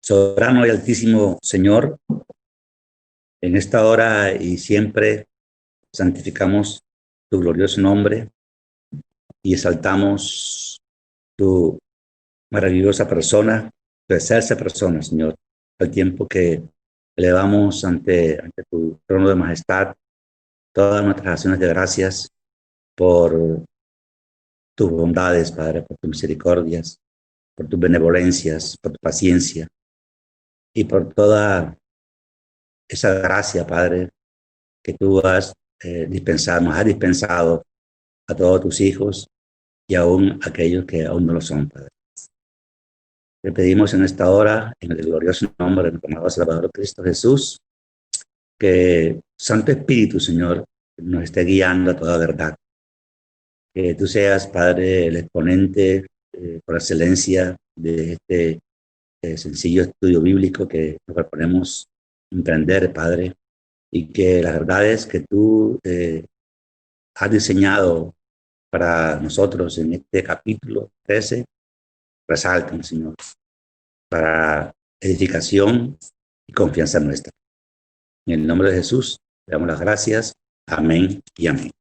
Soberano y altísimo Señor, en esta hora y siempre santificamos tu glorioso nombre y exaltamos tu maravillosa persona, tu excelsa persona, Señor, al tiempo que elevamos ante tu trono de majestad todas nuestras acciones de gracias por tus bondades, Padre, por tus misericordias, por tus benevolencias, por tu paciencia y por toda esa gracia, Padre, que tú has dispensado, nos has dispensado a todos tus hijos y aún a aquellos que aún no lo son, Padre. Te pedimos en esta hora, en el glorioso nombre de nuestro amado Salvador Cristo Jesús, que Santo Espíritu, Señor, nos esté guiando a toda verdad. Que tú seas, Padre, el exponente por excelencia de este sencillo estudio bíblico que nos proponemos emprender, Padre, y que las verdades que tú has diseñado para nosotros en este capítulo 13 resalten, Señor, para edificación y confianza nuestra. En el nombre de Jesús, le damos las gracias. Amén y amén.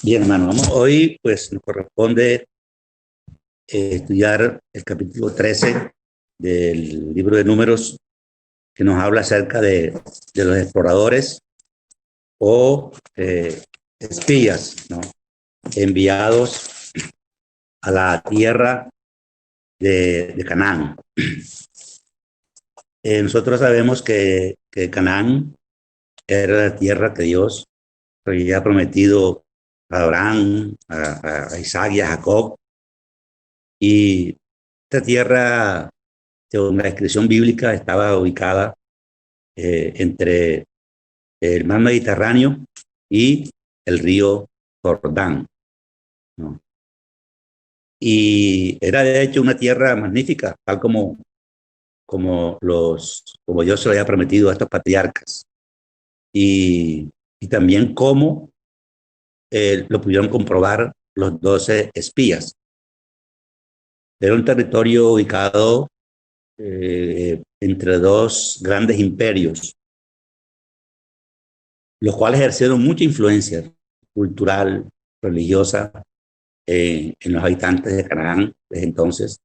Bien, hermano, hoy pues nos corresponde estudiar el capítulo 13 del libro de Números, que nos habla acerca de los exploradores o espías, ¿no?, enviados a la tierra de Canaán. Nosotros sabemos que Canaán era la tierra que Dios había prometido a Abraham, a Isaac y a Jacob. Y esta tierra, según la descripción bíblica, estaba ubicada entre el mar Mediterráneo y el río Jordán, ¿no? Y era de hecho una tierra magnífica, tal como Dios se lo había prometido a estos patriarcas. Y también como lo pudieron comprobar los 12 espías. Era un territorio ubicado entre dos grandes imperios, los cuales ejercieron mucha influencia cultural, religiosa en los habitantes de Canaán desde entonces.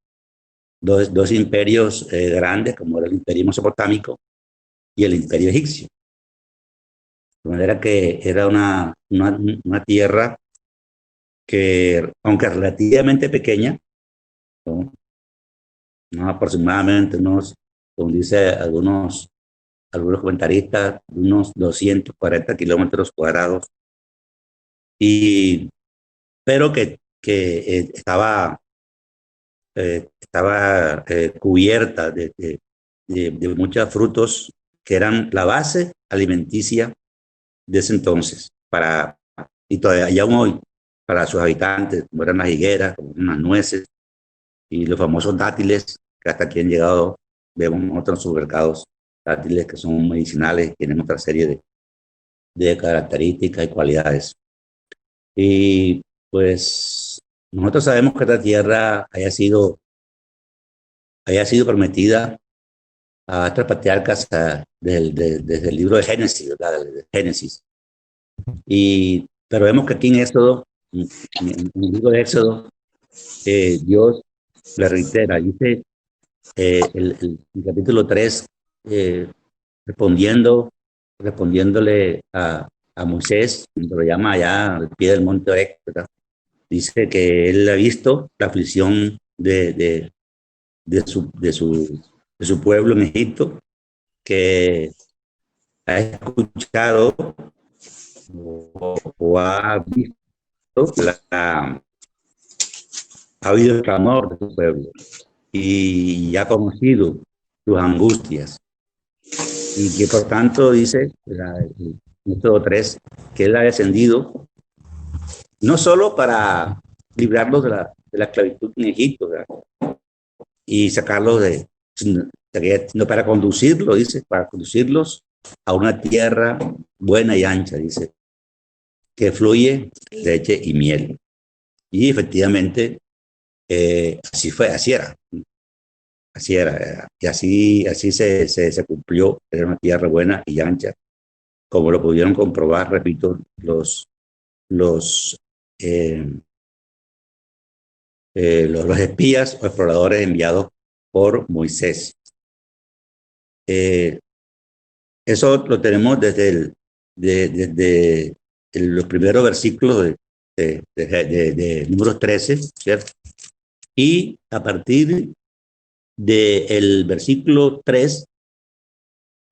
Dos imperios grandes, como era el imperio mesopotámico y el imperio egipcio. De manera que era una tierra que, aunque relativamente pequeña, ¿no?, aproximadamente unos, como dice algunos comentaristas, unos 240 kilómetros cuadrados, pero que estaba cubierta de muchos frutos que eran la base alimenticia de ese entonces, y todavía aún hoy, para sus habitantes, como eran las higueras, como eran las nueces y los famosos dátiles, que hasta aquí han llegado, vemos en otros supermercados, dátiles que son medicinales, tienen otra serie de características y cualidades. Y pues nosotros sabemos que esta tierra haya sido prometida a estos patriarcas desde el libro de Génesis, ¿verdad? De Génesis. Pero vemos que aquí en Éxodo, en el libro de Éxodo, Dios le reitera, dice el capítulo 3, respondiéndole a Moisés, cuando lo llama allá al pie del monte Horeb, ¿verdad? Dice que él ha visto la aflicción de su pueblo en Egipto, que ha escuchado o ha visto ha habido el clamor de su pueblo y ha conocido sus angustias, y que por tanto dice el Éxodo 3 que él ha descendido no solo para librarlos de la esclavitud en Egipto, ¿verdad?, y sacarlos sino para conducirlos, dice, para conducirlos a una tierra buena y ancha, dice, que fluye leche y miel. Y efectivamente, así era. así era. Y así se cumplió. Era una tierra buena y ancha, como lo pudieron comprobar, repito, los, eh, los espías o exploradores enviados por Moisés. Eso lo tenemos desde los primeros versículos de Números 13, ¿cierto? Y a partir del versículo 3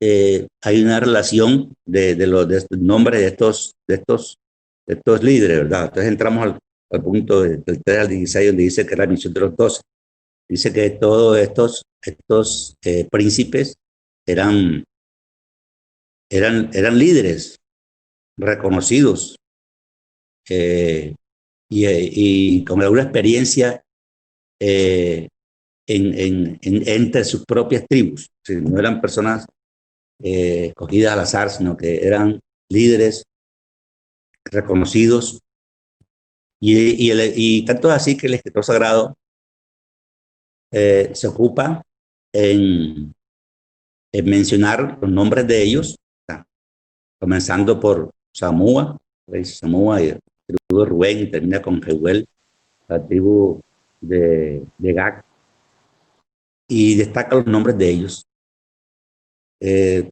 hay una relación de los nombres de estos líderes, ¿verdad? Entonces entramos al punto del 3 al 16, donde dice que es la misión de los 12. Dice que todos estos príncipes eran, eran líderes reconocidos y con alguna experiencia entre sus propias tribus. O sea, no eran personas escogidas al azar, sino que eran líderes reconocidos. Y tanto así que el escritor sagrado se ocupa en mencionar los nombres de ellos, comenzando por Samúa, rey Samúa, y la tribu de Rubén, y termina con Jeuel, la tribu de Gad, y destaca los nombres de ellos,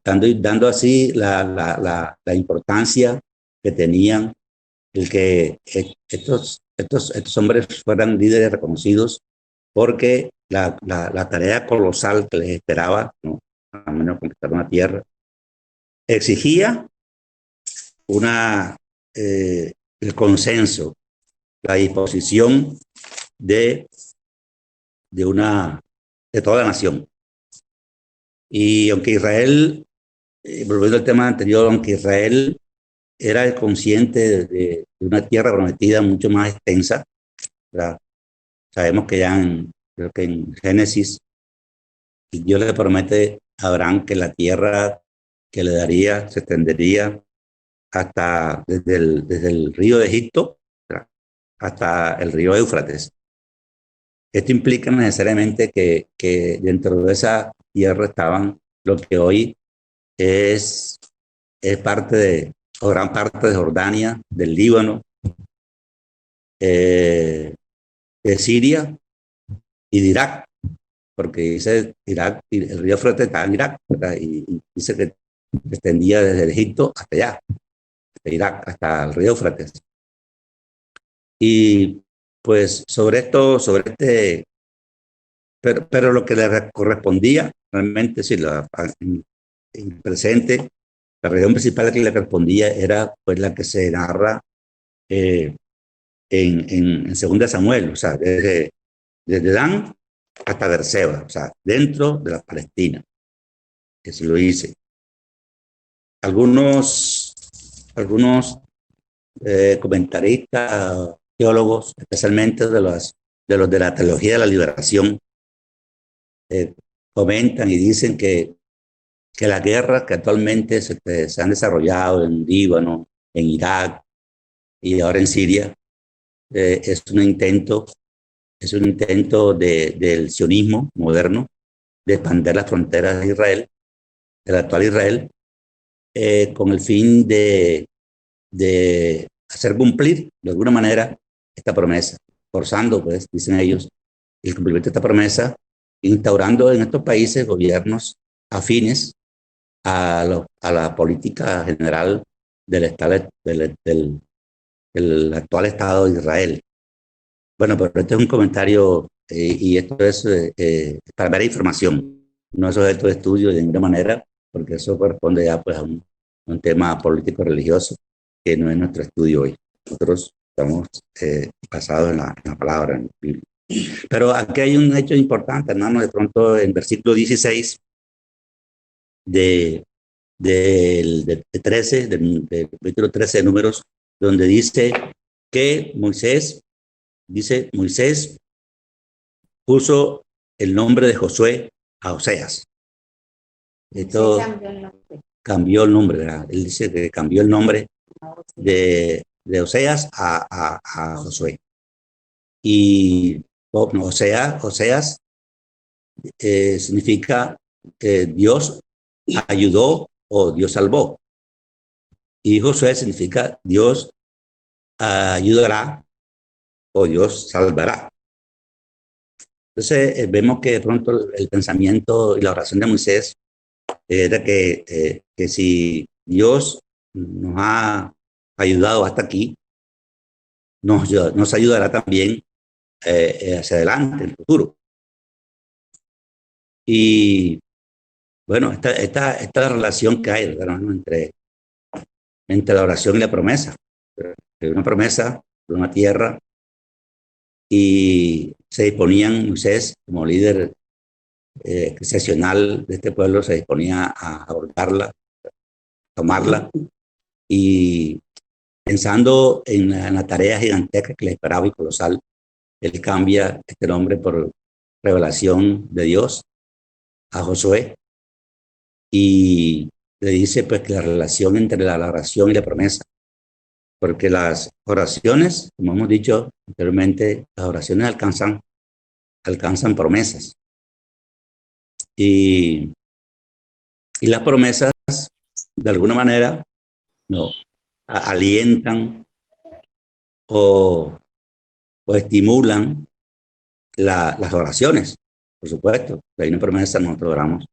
dando así la importancia que tenían el que estos hombres fueran líderes reconocidos, porque la tarea colosal que les esperaba, ¿no?, a menos conquistar una tierra, exigía el consenso, la disposición de, de toda la nación. Y aunque Israel, volviendo al tema anterior, aunque Israel era consciente de una tierra prometida mucho más extensa, ¿verdad? Sabemos que creo que en Génesis, Dios le promete a Abraham que la tierra que le daría se extendería hasta desde el río de Egipto, ¿verdad?, hasta el río Éufrates. Esto implica necesariamente que dentro de esa tierra estaban lo que hoy es o gran parte de Jordania, del Líbano, de Siria y de Irak, porque dice Irak, el río Éufrates está en Irak, ¿verdad? Y dice que se extendía desde Egipto hasta allá, de Irak hasta el río Éufrates. Y pues pero lo que le correspondía realmente, sí, en presente, la región principal que le correspondía era pues la que se narra eh, en Segunda Samuel, o sea, desde Dan hasta Beerseba, o sea, dentro de la Palestina, que se lo hice. Algunos comentaristas, teólogos, especialmente de los de la teología de la liberación, comentan y dicen que las guerras que actualmente se han desarrollado en Líbano, en Irak y ahora en Siria, es un intento del sionismo moderno de expandir las fronteras de Israel, del actual Israel, con el fin de hacer cumplir de alguna manera esta promesa, forzando, pues, dicen ellos, el cumplimiento de esta promesa, instaurando en estos países gobiernos afines a la política general del actual Estado de Israel. Bueno, pero este es un comentario y esto es para ver información, no es objeto de estudio de ninguna manera, porque eso corresponde ya pues a un tema político-religioso que no es nuestro estudio hoy. Nosotros estamos basados en la palabra, en la Biblia. Pero aquí hay un hecho importante, hermano, de pronto en versículo 16 del 13, del capítulo 13 de Números, donde dice que Moisés puso el nombre de Josué a Oseas. Esto cambió el nombre, ¿verdad? Él dice que cambió el nombre de Oseas a Josué. Y Oseas significa que Dios ayudó o Dios salvó. Y Josué significa Dios ayudará o Dios salvará. Entonces vemos que de pronto el pensamiento y la oración de Moisés era que si Dios nos ha ayudado hasta aquí, nos ayudará también hacia adelante, en el futuro. Y bueno, esta relación que hay, hermano, entre la oración y la promesa. Hay una promesa de una tierra y se disponían, Moisés, como líder excepcional de este pueblo, se disponía a abordarla, tomarla, y pensando en la tarea gigantesca que le esperaba y colosal, él cambia este nombre por revelación de Dios a Josué y le dice pues que la relación entre la oración y la promesa, porque las oraciones, como hemos dicho anteriormente, las oraciones alcanzan promesas y, y las promesas de alguna manera no alientan o, o estimulan las oraciones, por supuesto. Hay una promesa, nosotros oramos.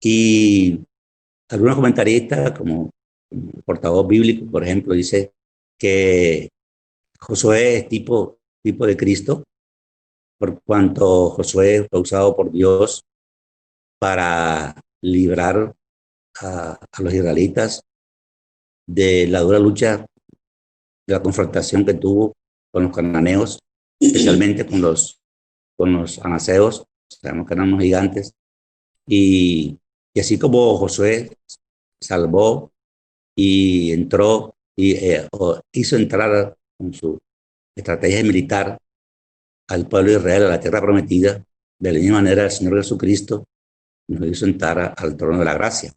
Y algunos comentaristas, como el portavoz bíblico, por ejemplo, dice que Josué es tipo de Cristo, por cuanto Josué fue usado por Dios para librar a los israelitas de la dura lucha, de la confrontación que tuvo con los cananeos, especialmente con los anaseos, sabemos que eran unos gigantes, y así como Josué salvó y entró y hizo entrar con su estrategia militar al pueblo de Israel, a la tierra prometida, de la misma manera el Señor Jesucristo nos hizo entrar al trono de la gracia,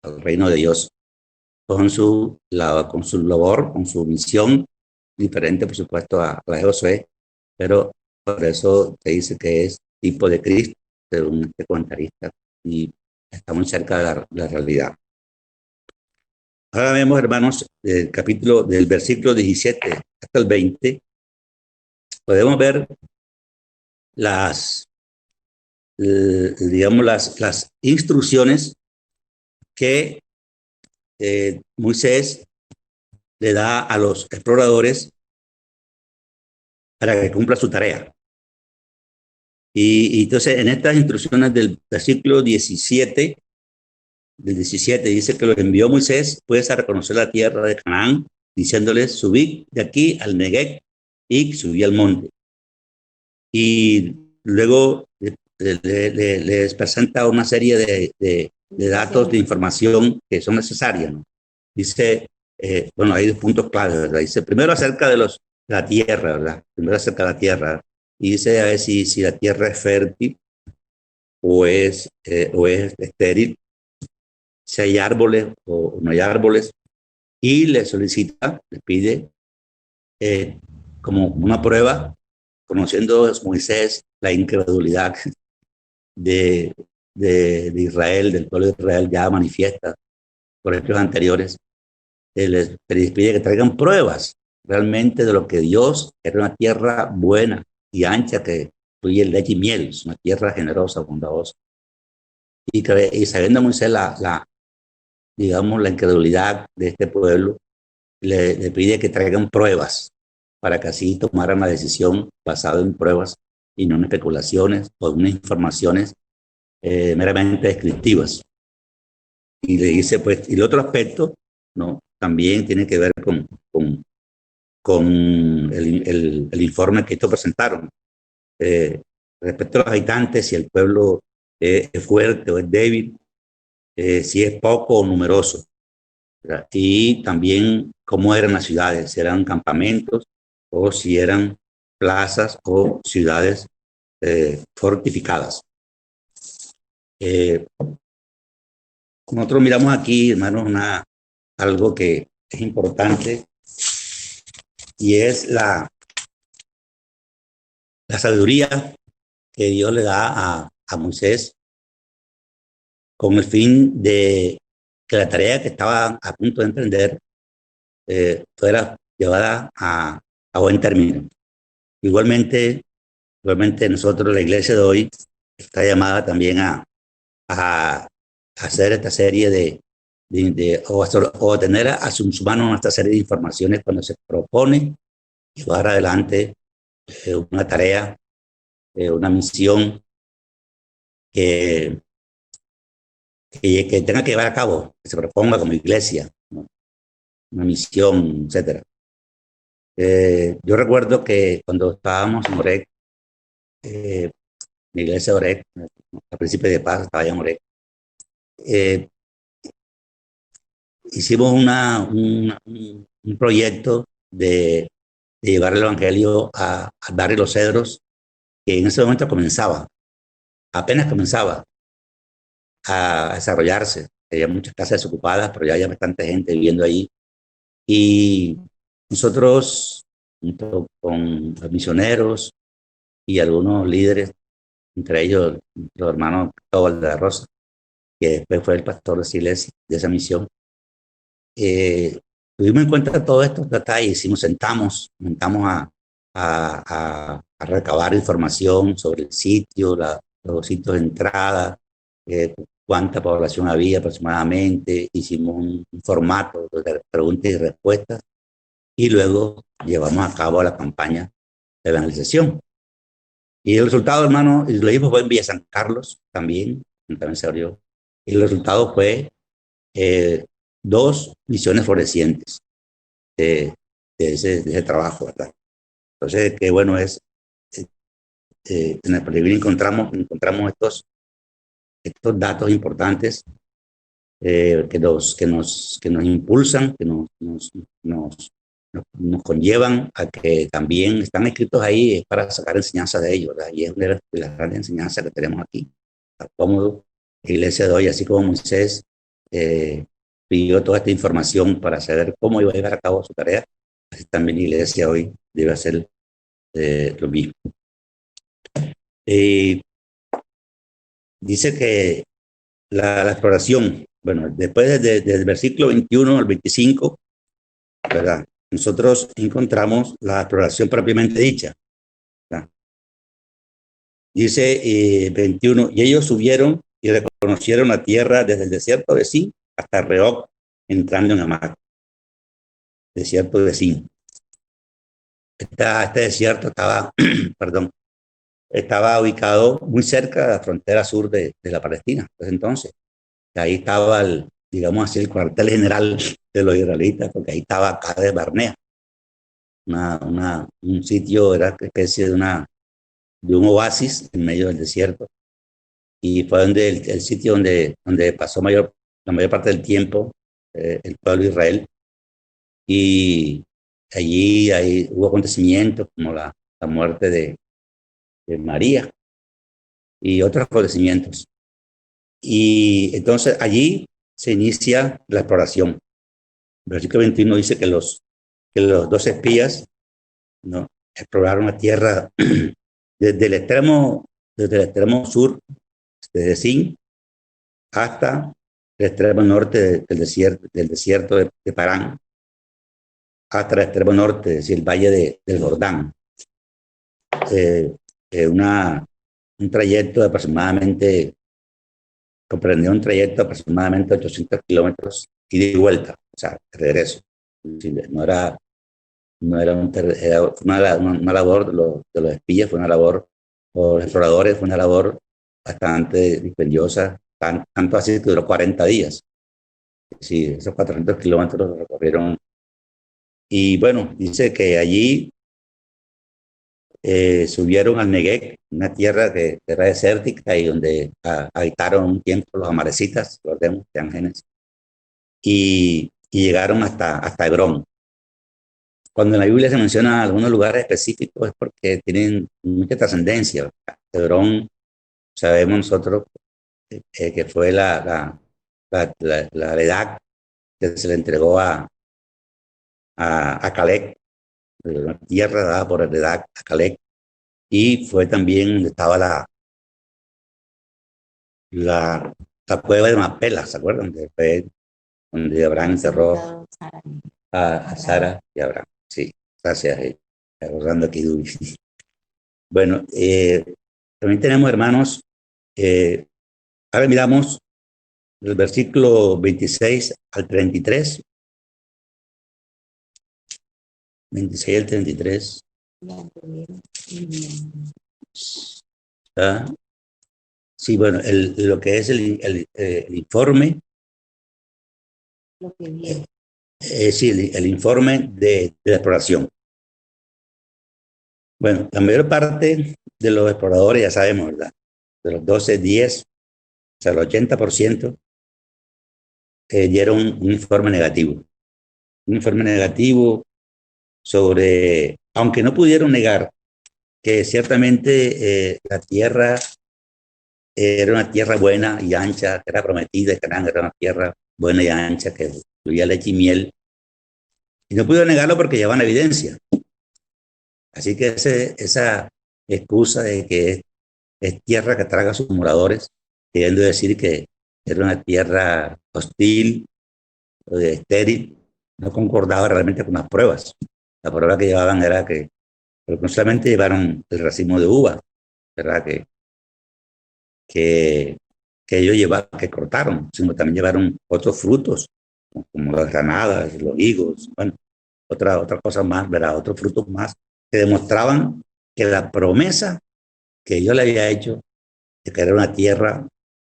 al reino de Dios, con su labor, con su misión, diferente por supuesto a la de Josué, pero por eso te dice que es tipo de Cristo, según este comentarista, y está muy cerca de la realidad. Ahora vemos, hermanos, el capítulo del versículo 17 hasta el 20, podemos ver digamos, las instrucciones que Moisés le da a los exploradores para que cumpla su tarea. Y entonces, en estas instrucciones del versículo 17, del 17 dice que los envió Moisés pues a reconocer la tierra de Canaán, diciéndoles, subid de aquí al Negev, y subí al monte. Y luego les presenta una serie de datos, de información que son necesarias, ¿no? Dice, bueno, hay dos puntos claves, ¿verdad? Dice, primero acerca de la tierra, ¿verdad? Primero acerca de la tierra. Y dice a ver si la tierra es fértil o es estéril, si hay árboles o no hay árboles. Y le solicita, le pide como una prueba, conociendo a Moisés la incredulidad de, de Israel, del pueblo de Israel ya manifiesta por ejemplos anteriores, les pide que traigan pruebas realmente de lo que Dios era una tierra buena y ancha que fluye leche y miel, es una tierra generosa, bondadosa. Y sabiendo Moisés digamos, la incredulidad de este pueblo, le pide que traigan pruebas para que así tomaran la decisión basada en pruebas y no en especulaciones o en informaciones meramente descriptivas. Y le dice, pues, y el otro aspecto, ¿no? También tiene que ver con el informe que estos presentaron. Respecto a los habitantes, si el pueblo es fuerte o es débil, si es poco o numeroso, ¿verdad? Y también cómo eran las ciudades, si eran campamentos o si eran plazas o ciudades fortificadas. Nosotros miramos aquí, hermanos, algo que es importante y es la sabiduría que Dios le da a Moisés con el fin de que la tarea que estaba a punto de emprender fuera llevada a buen término. Igualmente, igualmente nosotros, la iglesia de hoy, está llamada también a hacer esta serie o tener a sus manos esta serie de informaciones cuando se propone llevar adelante una tarea, una misión que, que tenga que llevar a cabo, que se proponga como iglesia, ¿no? Una misión, etcétera. Yo recuerdo que cuando estábamos en Orec, la iglesia de Orec, al principio de paz estaba allá en Orec, eh, hicimos un proyecto de llevar el evangelio al barrio Los Cedros, que en ese momento comenzaba, apenas comenzaba a desarrollarse. Había muchas casas desocupadas, pero ya había bastante gente viviendo ahí. Y nosotros, junto con los misioneros y algunos líderes, entre ellos los hermanos Cristóbal de la Rosa, que después fue el pastor de esa iglesia, de esa misión, tuvimos en cuenta todos estos detalles y nos sentamos a recabar información sobre el sitio, los sitios de entrada, cuánta población había aproximadamente, hicimos un formato de preguntas y respuestas y luego llevamos a cabo la campaña de evangelización. Y el resultado, hermano, y lo mismo fue en Villa San Carlos también se abrió. Y el resultado fue eh, 2 misiones florecientes de, de ese trabajo, ¿verdad? Entonces, qué bueno es, en el peregrino encontramos estos datos importantes que nos impulsan, que nos conllevan a que también están escritos ahí para sacar enseñanza de ellos, ¿verdad? Y es una de las grandes enseñanzas que tenemos aquí. Cómo la iglesia de hoy, así como Moisés pidió toda esta información para saber cómo iba a llevar a cabo su tarea, así también la iglesia hoy debe hacer lo mismo. Dice que la exploración, bueno, después del versículo 21 al 25, ¿verdad? Nosotros encontramos la exploración propiamente dicha, ¿verdad? Dice 21, y ellos subieron y reconocieron la tierra desde el desierto de Sin hasta Rehob, entrando en Hamac, desierto de Sin. Este desierto estaba, perdón, estaba ubicado muy cerca de la frontera sur de la Palestina, pues entonces. Ahí estaba, digamos así, el cuartel general de los israelitas, porque ahí estaba Cades Barnea, un sitio, era una especie de un oasis en medio del desierto, y fue el sitio donde pasó la mayor parte del tiempo el pueblo de Israel, y ahí hubo acontecimientos como la muerte de María y otros acontecimientos. Y entonces allí se inicia la exploración. El versículo 21 dice que los 2 espías, ¿no?, exploraron la tierra desde desde el extremo sur, desde Sin, hasta el extremo norte del desierto de Parán, hasta el extremo norte, es decir, el valle del Jordán. Eh, un trayecto de aproximadamente, comprendió un trayecto de aproximadamente 800 kilómetros ida y vuelta, o sea, de regreso. No era una labor de los espías, fue una labor, o los exploradores, fue una labor bastante dispendiosa, tanto así que duró 40 días. Sí, esos 400 kilómetros los recorrieron. Y bueno, dice que allí subieron al Negev, una tierra que era desértica y donde habitaron un tiempo los amalecitas, recordemos, de Ángeles, y llegaron hasta Hebrón. Cuando en la Biblia se menciona algunos lugares específicos es porque tienen mucha trascendencia. Hebrón, sabemos nosotros que fue la heredad que se le entregó a Caleb, una tierra dada por heredad a Caleb, y fue también donde estaba la, la cueva de Mapela, ¿se acuerdan? Donde Abraham encerró a Sara y a Abraham. Sí, gracias. Recordando aquí, Dubi. Bueno, también tenemos, hermanos, ahora miramos el versículo 26 al 33. 26 al 33. ¿Ah? Sí, bueno, lo que es el informe. Lo que viene. Sí, el informe de la exploración. Bueno, la mayor parte de los exploradores, ya sabemos, ¿verdad? De los 12, 10, o sea, el 80%, dieron un informe negativo. Un informe negativo sobre, aunque no pudieron negar que ciertamente la tierra era una tierra buena y ancha, que era prometida, que era una tierra buena y ancha, que fluía leche y miel. Y no pudieron negarlo porque llevaban evidencia. Así que esa excusa de que es tierra que traga a sus moradores, queriendo decir que era una tierra hostil, estéril, no concordaba realmente con las pruebas. La prueba que llevaban era que, pero no solamente llevaron el racimo de uva, ¿verdad? Que, que ellos llevaron, que cortaron, sino también llevaron otros frutos, como las granadas, los higos, bueno, otra cosa más, ¿verdad? Otros frutos más que demostraban que la promesa que yo le había hecho de que era una tierra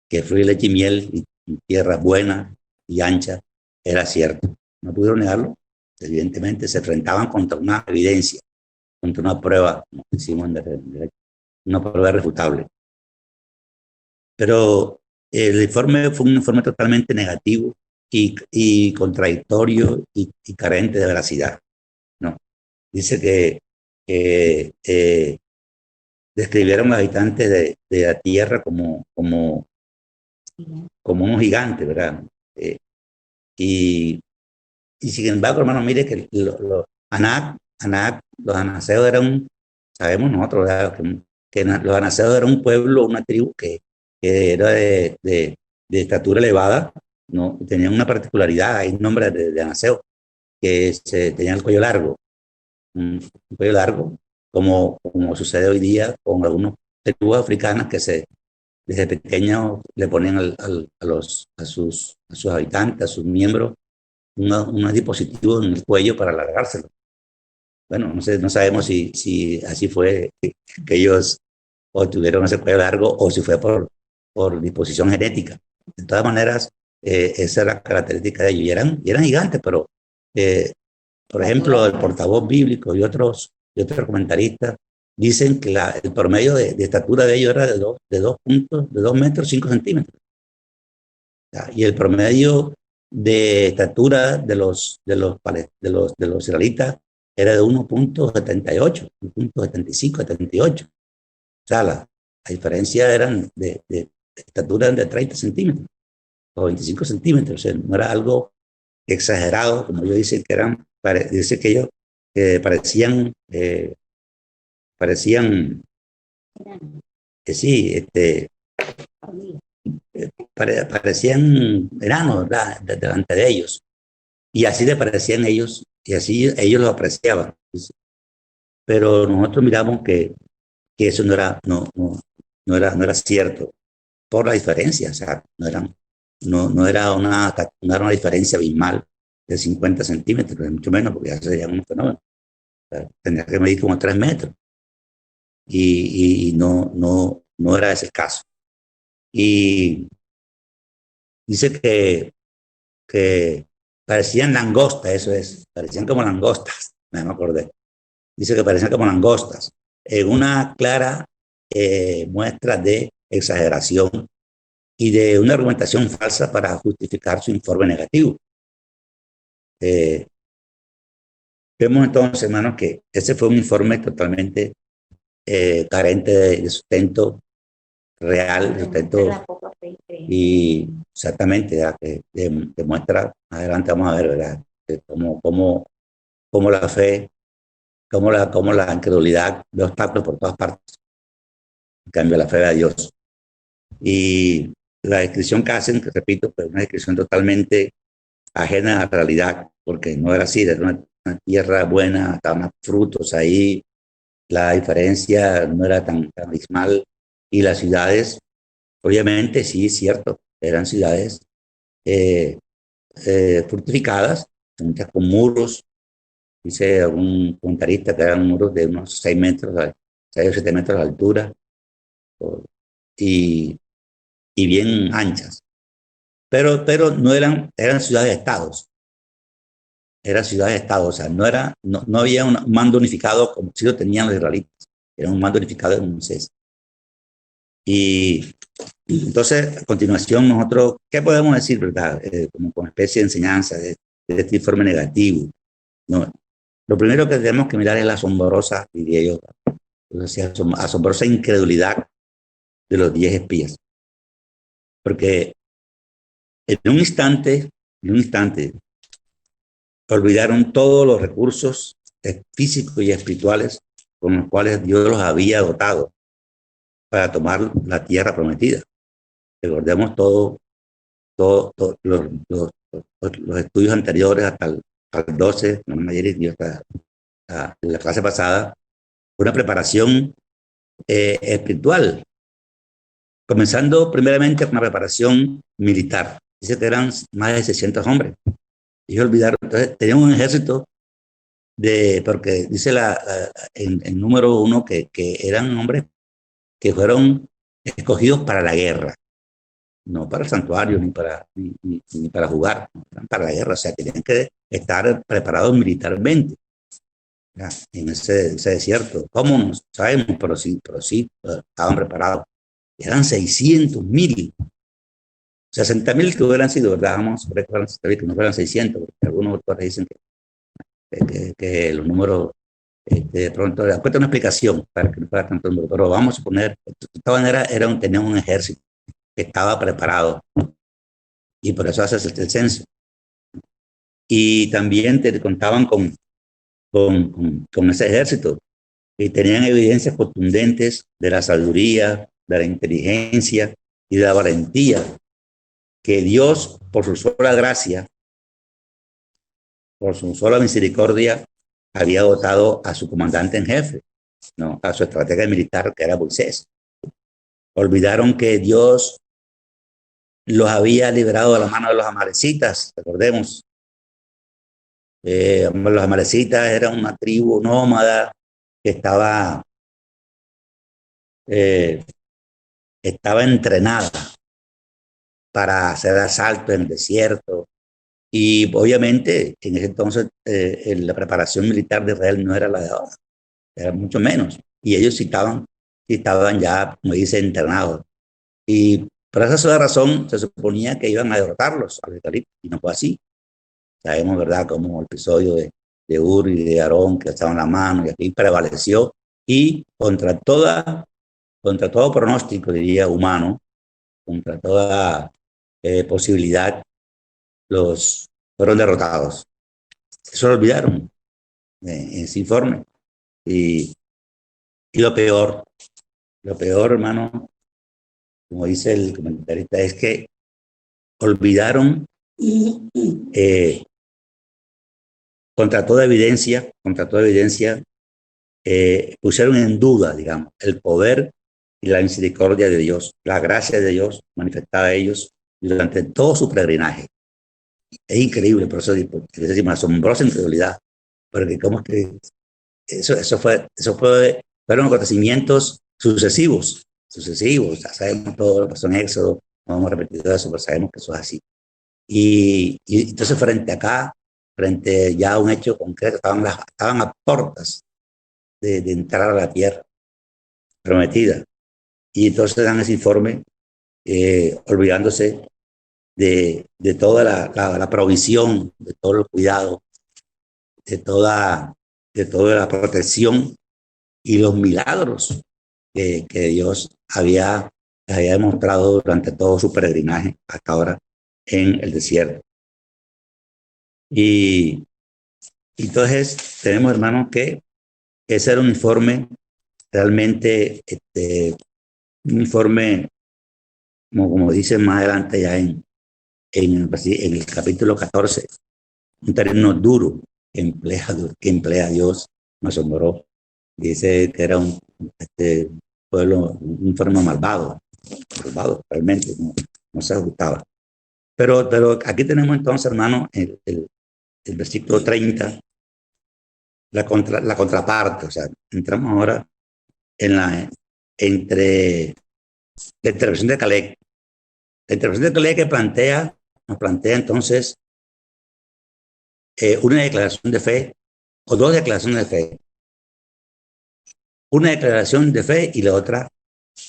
que fluye leche y miel y tierra buena y ancha, era cierto. No pudieron negarlo. Evidentemente se enfrentaban contra una evidencia, contra una prueba, como decimos una prueba irrefutable. Pero el informe fue un informe totalmente negativo y contradictorio y carente de veracidad, ¿no? Dice que describieron a los habitantes de la tierra como unos gigantes, ¿verdad? Eh, y, y sin embargo, hermano, mire que los anaseos eran, sabemos nosotros, ¿verdad? Que los anaseos eran un pueblo, una tribu que era de estatura elevada, ¿no? Tenían una particularidad, hay un nombre de anaseo, que tenían el cuello largo, un cuello largo, como sucede hoy día con algunos tribus africanas que desde pequeños le ponen a sus habitantes, a sus miembros, unos dispositivos en el cuello para alargárselo. Bueno, no sabemos si así fue que ellos o tuvieron ese cuello largo o si fue por disposición genética. De todas maneras, esa era la característica de ellos. Y eran gigantes, pero, por ejemplo, el portavoz bíblico y otros comentaristas dicen que el promedio de estatura de ellos era de 2 metros 5 centímetros. Y el promedio de estatura de los israelitas era de 1.78, 1.75, 78. O sea, la diferencia eran de estatura de 30 centímetros o 25 centímetros. O sea, no era algo exagerado, como ellos dicen que eran, dice que ellos parecían, que sí, parecían enanos, ¿verdad? Delante de ellos. Y así le parecían ellos, y así ellos lo apreciaban. Pero nosotros miramos que eso no era cierto por la diferencia, o sea, no era una diferencia abismal de 50 centímetros, mucho menos, porque ya sería un fenómeno. O sea, tendría que medir como 3 metros. Y no era ese el caso. Y dice que parecían langostas, eso es, parecían como langostas, me acordé. Dice que parecían como langostas, en una clara muestra de exageración y de una argumentación falsa para justificar su informe negativo. Vemos entonces, hermanos, que ese fue un informe totalmente carente de sustento real, sustento y exactamente, que demuestra, adelante vamos a ver, ¿verdad? Cómo la fe cómo la incredulidad ve obstáculos por todas partes. En cambio, la fe de Dios. Y la descripción que hacen, que repito, pues una descripción totalmente ajena a la realidad, porque no era así, era una tierra buena, estaban frutos ahí, la diferencia no era tan abismal. Y las ciudades, obviamente, sí, es cierto, eran ciudades eh, fortificadas, muchas con muros, dice algún comentarista que eran muros de unos 6 metros, 6 o 7 metros de altura, y, y bien anchas. Pero no eran ciudades-estados, eran ciudades-estados, o sea, no había un mando unificado como si lo tenían los israelitas, era un mando unificado en Moisés. Y entonces, a continuación, nosotros, ¿qué podemos decir, verdad? Como especie de enseñanza de este informe negativo. No, lo primero que tenemos que mirar es la asombrosa, diría yo, asombrosa incredulidad de los 10 espías. Porque en un instante, olvidaron todos los recursos físicos y espirituales con los cuales Dios los había dotado para tomar la tierra prometida. Recordemos los estudios anteriores hasta el 12, no me hasta la clase pasada, una preparación espiritual, comenzando primeramente con una preparación militar. Dice que eran más de 600 hombres. Ellos olvidaron, entonces tenían un ejército porque dice en número 1 que eran hombres que fueron escogidos para la guerra, no para el santuario ni para jugar, eran para la guerra, o sea, tenían que estar preparados militarmente. Ya, en ese desierto. ¿Cómo? No sabemos, pero sí, estaban preparados. Eran 600.000, 60.000 que hubieran sido, ¿verdad? Vamos a ver que no fueran 600, porque algunos autores dicen que los números, de pronto, cuesta una explicación para que no fuera tanto número, pero vamos a suponer, de todas maneras, tenían un ejército que estaba preparado, y por eso haces el censo. Y también contaban con ese ejército, y tenían evidencias contundentes de la sabiduría, de la inteligencia y de la valentía que Dios, por su sola gracia, por su sola misericordia, había dotado a su comandante en jefe, ¿no? A su estratega militar, que era Moisés. Olvidaron que Dios los había liberado de la mano de los amalecitas, recordemos. Los amalecitas eran una tribu nómada que estaba entrenada para hacer asalto en el desierto. Y obviamente en ese entonces la preparación militar de Israel no era la de ahora, era mucho menos. Y ellos sí estaban ya, como dice, entrenados. Y por esa sola razón se suponía que iban a derrotarlos a los israelitas, y no fue así. Sabemos, ¿verdad?, como el episodio de Ur y de Aarón, que estaban la mano, y aquí prevaleció. Y contra todo pronóstico, diría, humano, contra toda posibilidad, los fueron derrotados. Eso lo olvidaron en ese informe. Y lo peor, hermano, como dice el comentarista, es que olvidaron contra toda evidencia, pusieron en duda, digamos, el poder y la misericordia de Dios, la gracia de Dios manifestada a ellos durante todo su peregrinaje. Es increíble, por eso decimos asombrosa incredulidad, porque cómo es que fueron acontecimientos sucesivos, ya sabemos todo lo que pasó en Éxodo, no hemos repetido eso, pero sabemos que eso es así. Y entonces frente ya a un hecho concreto, estaban a puertas de entrar a la tierra prometida. Y entonces dan ese informe olvidándose de toda la provisión, de todo el cuidado, de toda la protección y los milagros que Dios había demostrado durante todo su peregrinaje hasta ahora en el desierto. Y entonces tenemos, hermanos, que ese era un informe realmente, un informe, como dice más adelante ya en el capítulo 14, un término duro que emplea Dios, me asombró. Dice que era un pueblo, un informe malvado, realmente, no se ajustaba. Pero aquí tenemos entonces, hermano, el versículo 30, la contraparte, o sea, entramos ahora en entre la intervención de Caleb. La intervención de Caleb nos plantea entonces una declaración de fe o dos declaraciones de fe. Una declaración de fe y la otra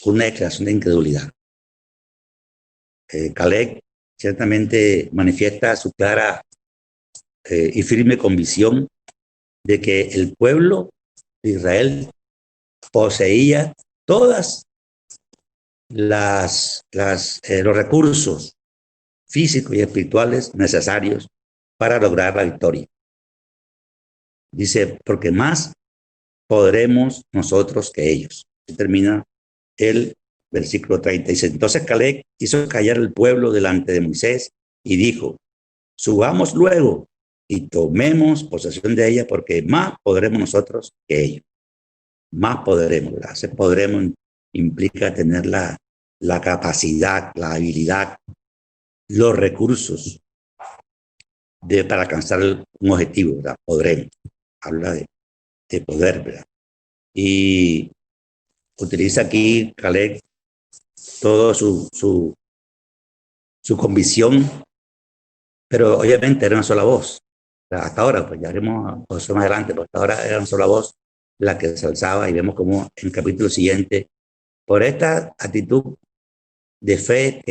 una declaración de incredulidad. Caleb ciertamente manifiesta su clara y firme convicción de que el pueblo de Israel poseía todas los recursos físicos y espirituales necesarios para lograr la victoria. Dice, porque más podremos nosotros que ellos. Y termina el versículo 36. Entonces Caleb hizo callar el pueblo delante de Moisés y dijo, subamos luego y tomemos posesión de ella porque más podremos nosotros que ellos. Más podremos, ¿verdad? Ese podremos implica tener la capacidad, la habilidad, los recursos para alcanzar un objetivo, ¿verdad? Podremos. Habla de poder, ¿verdad? Y utiliza aquí Caleb todo su convicción, pero obviamente era una sola voz. Hasta ahora, pues ya haremos más adelante, pero hasta ahora era una sola voz la que se alzaba y vemos como en el capítulo siguiente, por esta actitud de fe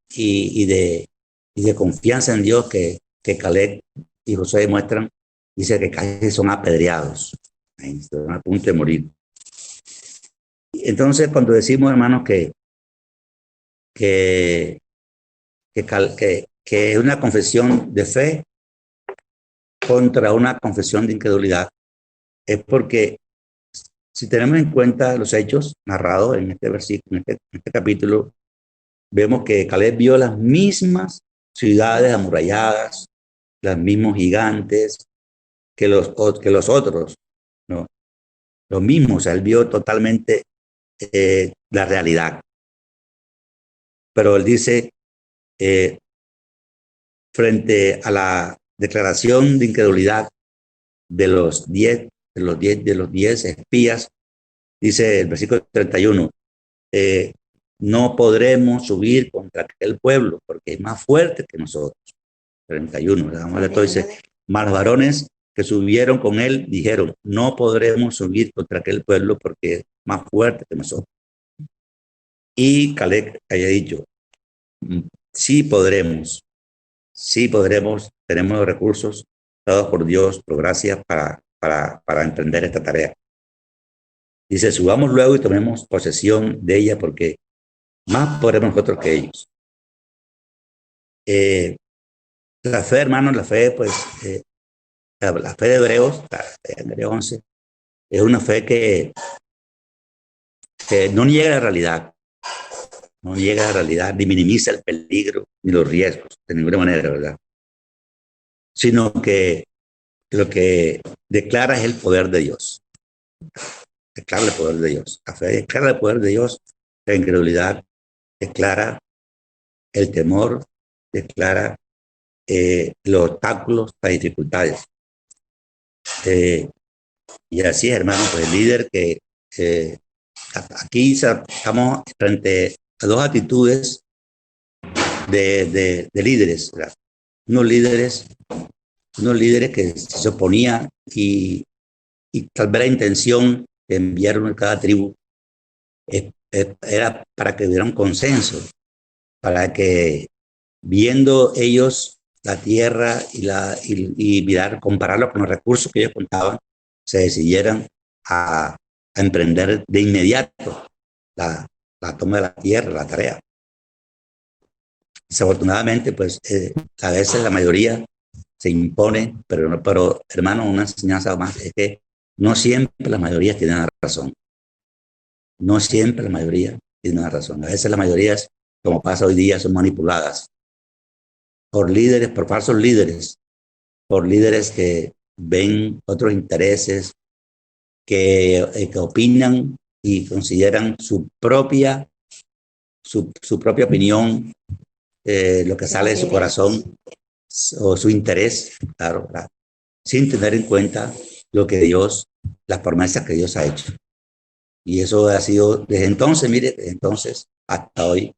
y de confianza en Dios que Caleb y José demuestran, dice que casi son apedreados, están a punto de morir. Entonces, cuando decimos, hermanos, que es una confesión de fe contra una confesión de incredulidad, es porque si tenemos en cuenta los hechos narrados en este versículo, en este capítulo, vemos que Caleb vio las mismas ciudades amuralladas, los mismos gigantes que los otros, ¿no? Lo mismo, o sea, él vio totalmente la realidad. Pero él dice, frente a la declaración de incredulidad de los 10 espías, dice el versículo 31, no podremos subir contra aquel pueblo porque es más fuerte que nosotros. 31, dice, más varones que subieron con él dijeron, no podremos subir contra aquel pueblo porque es más fuerte que nosotros. Y Caleb haya dicho, sí podremos, tenemos los recursos dados por Dios, por gracia, para emprender esta tarea. Dice, subamos luego y tomemos posesión de ella porque más podremos nosotros que ellos. La fe, hermanos, la fe, pues, la fe de Hebreos, Hebreos 11, es una fe que no niega la realidad, no niega la realidad, ni minimiza el peligro, ni los riesgos, de ninguna manera, ¿verdad? Sino que lo que declara es el poder de Dios. Declara el poder de Dios. La fe declara el poder de Dios, la incredulidad declara el temor, declara los obstáculos, las dificultades. Y así es, hermano, pues el líder que aquí estamos frente a dos actitudes de líderes, ¿verdad? Unos líderes que se oponían y tal vez la intención de enviar uno de cada tribu era para que hubiera un consenso, para que viendo ellos la tierra y mirar, compararlo con los recursos que ellos contaban, se decidieran a emprender de inmediato la toma de la tierra, la tarea. Desafortunadamente, pues a veces la mayoría se impone, pero hermano, una enseñanza más es que No siempre la mayoría tiene la razón. No siempre la mayoría tiene la razón. A veces las mayorías, como pasa hoy día, son manipuladas por líderes, por falsos líderes, por líderes que ven otros intereses, que opinan y consideran su propia opinión, lo que sale de su corazón o su interés, claro, claro, sin tener en cuenta lo que Dios, las promesas que Dios ha hecho. Y eso ha sido desde entonces, mire, desde entonces hasta hoy,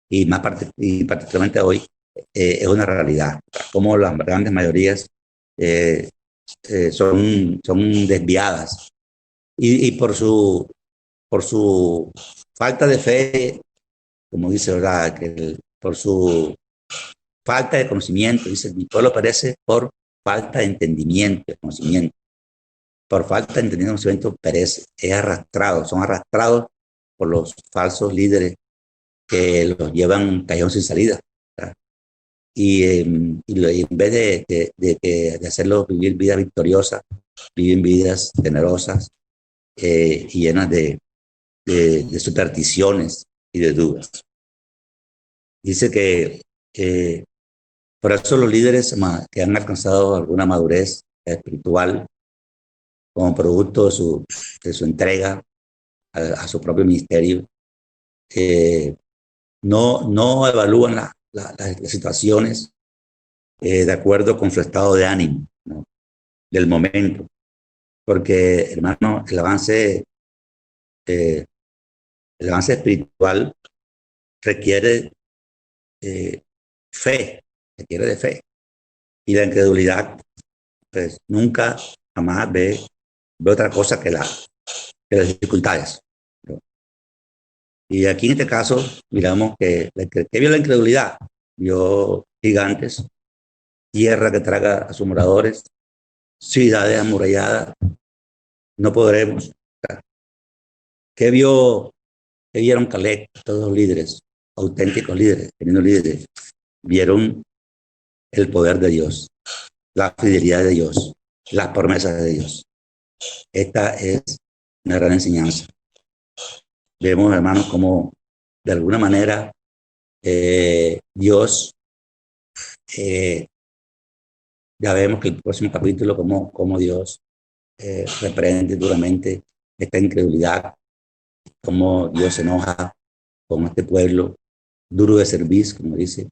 y particularmente hoy, es una realidad. Como las grandes mayorías eh, son desviadas y por su falta de fe, como dice, ¿verdad? Por su falta de conocimiento, dice, mi pueblo perece por falta de entendimiento, de conocimiento. Por falta de entendimiento, de conocimiento, perece, es arrastrado, son arrastrados por los falsos líderes que los llevan un callejón sin salida. ¿Verdad? Y en vez de hacerlos vivir vidas victoriosas, viven vidas tenerosas y llenas de supersticiones y de dudas. Dice que por eso los líderes que han alcanzado alguna madurez espiritual como producto de su entrega a su propio ministerio, no evalúan las situaciones de acuerdo con su estado de ánimo, ¿no? Del momento. Porque, hermano, eh, el avance espiritual requiere eh, fe, requiere de fe. Y la incredulidad, pues nunca, jamás ve otra cosa que las dificultades, ¿no? Y aquí en este caso, miramos que vio la incredulidad, vio gigantes, tierra que traga a sus moradores, ciudades amuralladas, no podremos. ¿Qué vio? ¿Qué vieron Caleb? Todos los líderes, auténticos líderes, teniendo líderes, vieron el poder de Dios, la fidelidad de Dios, las promesas de Dios. Esta es una gran enseñanza. Vemos, hermanos, cómo de alguna manera Dios, eh, ya vemos que el próximo capítulo, cómo Dios reprende duramente esta incredulidad, cómo Dios se enoja con este pueblo duro de servir, como dice,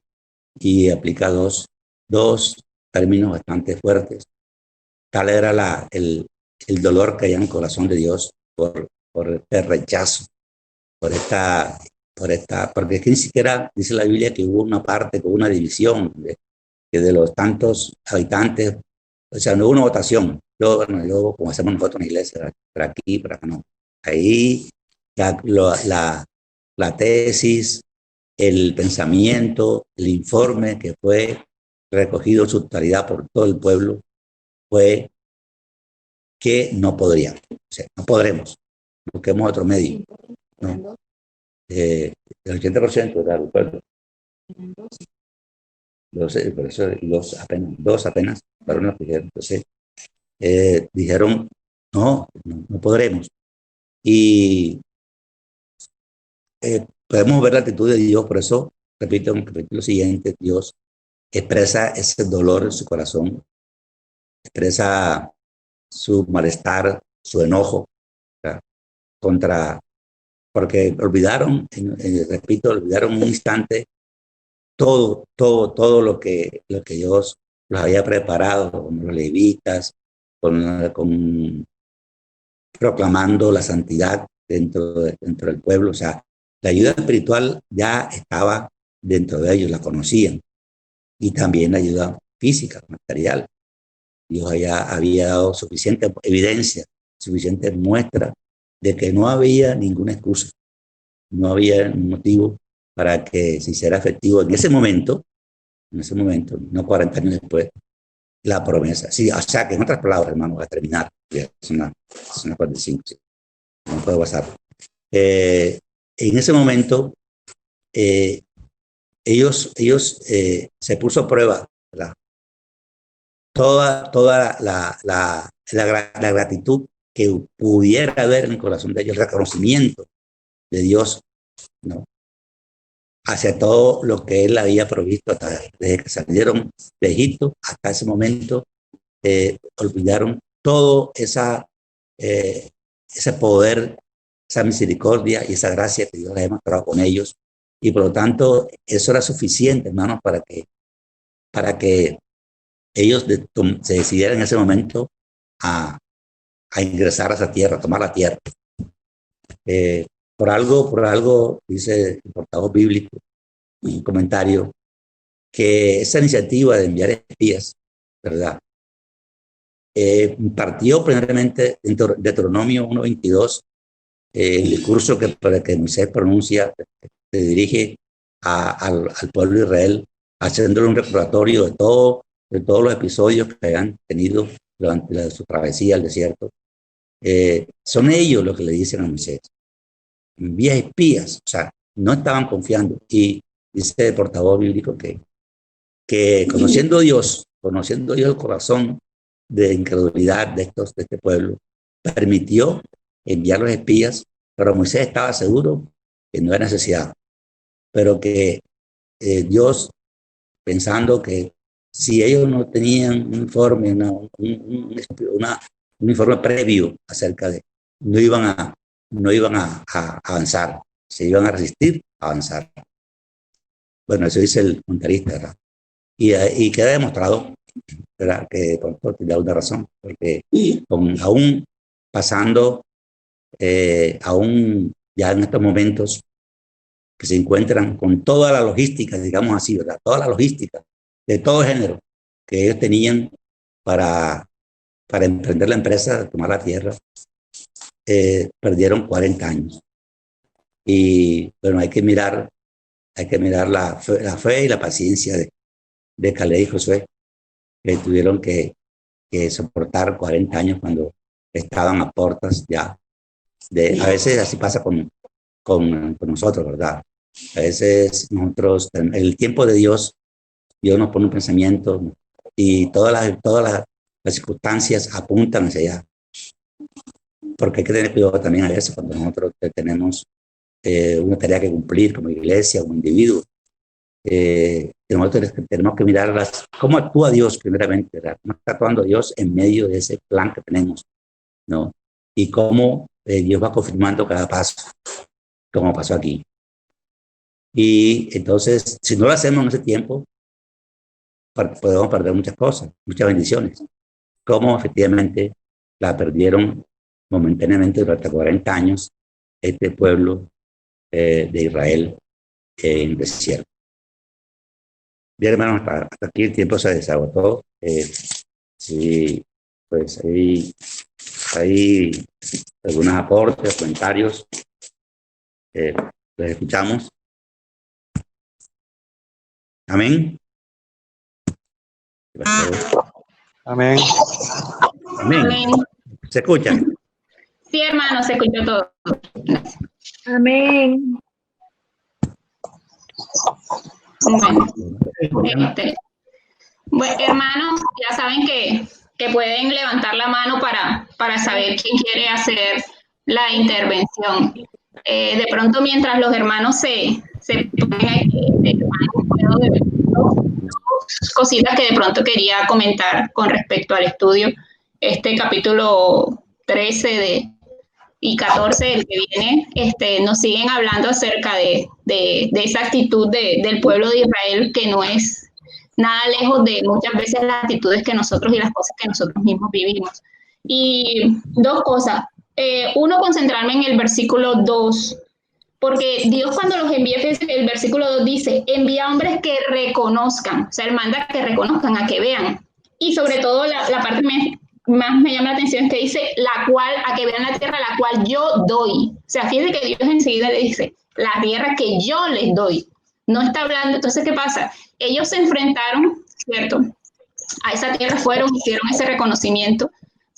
y aplica dos términos bastante fuertes. Tal era el dolor que hay en el corazón de Dios por este rechazo, por porque es que ni siquiera dice la Biblia que hubo una parte con una división, que de los tantos habitantes, o sea, no hubo una votación. Bueno, como hacemos nosotros en la iglesia, para aquí, para acá, no. Ahí la, la, la tesis, el pensamiento, el informe que fue recogido en su totalidad por todo el pueblo fue que no podrían, o sea, no podremos, busquemos otro medio, ¿no? El 80% del pueblo, por eso dos apenas, fueron los que dijeron. Entonces, dijeron, no podremos. Y podemos ver la actitud de Dios, por eso, repito, en el capítulo siguiente, Dios expresa ese dolor en su corazón, expresa su malestar, su enojo, ¿verdad? Contra, porque olvidaron, repito, olvidaron un instante todo lo que Dios los había preparado, con los levitas, con proclamando la santidad dentro del pueblo. O sea, la ayuda espiritual ya estaba dentro de ellos, la conocían. Y también la ayuda física, material. Dios había dado suficiente evidencia, suficiente muestra de que no había ninguna excusa, no había ningún motivo para que se hiciera efectivo en ese momento, no 40 años después, la promesa. Sí, o sea que en otras palabras, hermano, a terminar, es una 45, sí, no puedo pasar. En ese momento, eh, ellos se puso a prueba, ¿verdad? toda la gratitud que pudiera haber en el corazón de ellos, el reconocimiento de Dios, ¿no? Hacia todo lo que Él había provisto desde que salieron de Egipto hasta ese momento. Olvidaron todo ese poder, esa misericordia y esa gracia que Dios ha demostrado con ellos. Y por lo tanto, eso era suficiente, hermanos, para que ellos se decidieran en ese momento a ingresar a esa tierra, a tomar la tierra. Por algo, dice el portavoz bíblico, en un comentario, que esa iniciativa de enviar espías, ¿verdad? Partió primeramente de Deuteronomio 1:22, el discurso que Moisés pronuncia, se dirige al pueblo de Israel, haciéndole un recordatorio de todos los episodios que habían tenido durante su travesía al desierto. Son ellos los que le dicen a Moisés, envía espías, o sea, no estaban confiando. Y dice el portavoz bíblico que conociendo Dios el corazón de incredulidad de este pueblo, permitió enviar los espías, pero Moisés estaba seguro que no era necesidad, pero que Dios, pensando que si ellos no tenían un informe, un informe previo acerca de, no iban a avanzar, se iban a resistir a avanzar. Bueno, eso dice el comentarista, ¿verdad? Y queda demostrado, ¿verdad?, que por tiene alguna razón, porque aún pasando, aún ya en estos momentos que se encuentran con toda la logística, digamos así, ¿verdad?, toda la logística de todo género que ellos tenían para emprender la empresa, tomar la tierra, perdieron 40 años. Y bueno, hay que mirar la fe y la paciencia de Caleb y Josué, que tuvieron que soportar 40 años cuando estaban a puertas ya. A veces así pasa con nosotros, ¿verdad? A veces nosotros, el tiempo de Dios nos pone un pensamiento y todas las circunstancias apuntan hacia allá. Porque hay que tener cuidado también a veces cuando nosotros tenemos una tarea que cumplir como iglesia, como individuo. Nosotros tenemos que mirar cómo actúa Dios primeramente, ¿verdad? Cómo está actuando Dios en medio de ese plan que tenemos, ¿no? Y cómo Dios va confirmando cada paso, como pasó aquí. Y entonces, si no lo hacemos en ese tiempo, podemos perder muchas cosas, muchas bendiciones, como efectivamente la perdieron momentáneamente durante 40 años este pueblo de Israel en el desierto. Bien, hermanos, hasta aquí el tiempo se desagotó. Sí, pues hay algunos aportes, comentarios. Los escuchamos. Amén. Amén. Amén. ¿Se escucha? Sí, hermano, se escuchó todo. Amén. Bueno, hermanos, ya saben que pueden levantar la mano para saber quién quiere hacer la intervención. De pronto, mientras los hermanos se ponen aquí, dos cositas que de pronto quería comentar con respecto al estudio. Este capítulo 13 y 14, el que viene, nos siguen hablando acerca de esa actitud del pueblo de Israel, que no es nada lejos de muchas veces las actitudes que nosotros y las cosas que nosotros mismos vivimos. Y dos cosas. Uno, concentrarme en el versículo 2, porque Dios cuando los envía, el versículo 2 dice, envía hombres que reconozcan, o sea, Él manda que reconozcan, a que vean. Y sobre todo la parte más me llama la atención es que dice, a que vean la tierra la cual yo doy. O sea, fíjense que Dios enseguida le dice, la tierra que yo les doy. No está hablando, entonces, ¿qué pasa? Ellos se enfrentaron, ¿cierto?, a esa tierra, hicieron ese reconocimiento,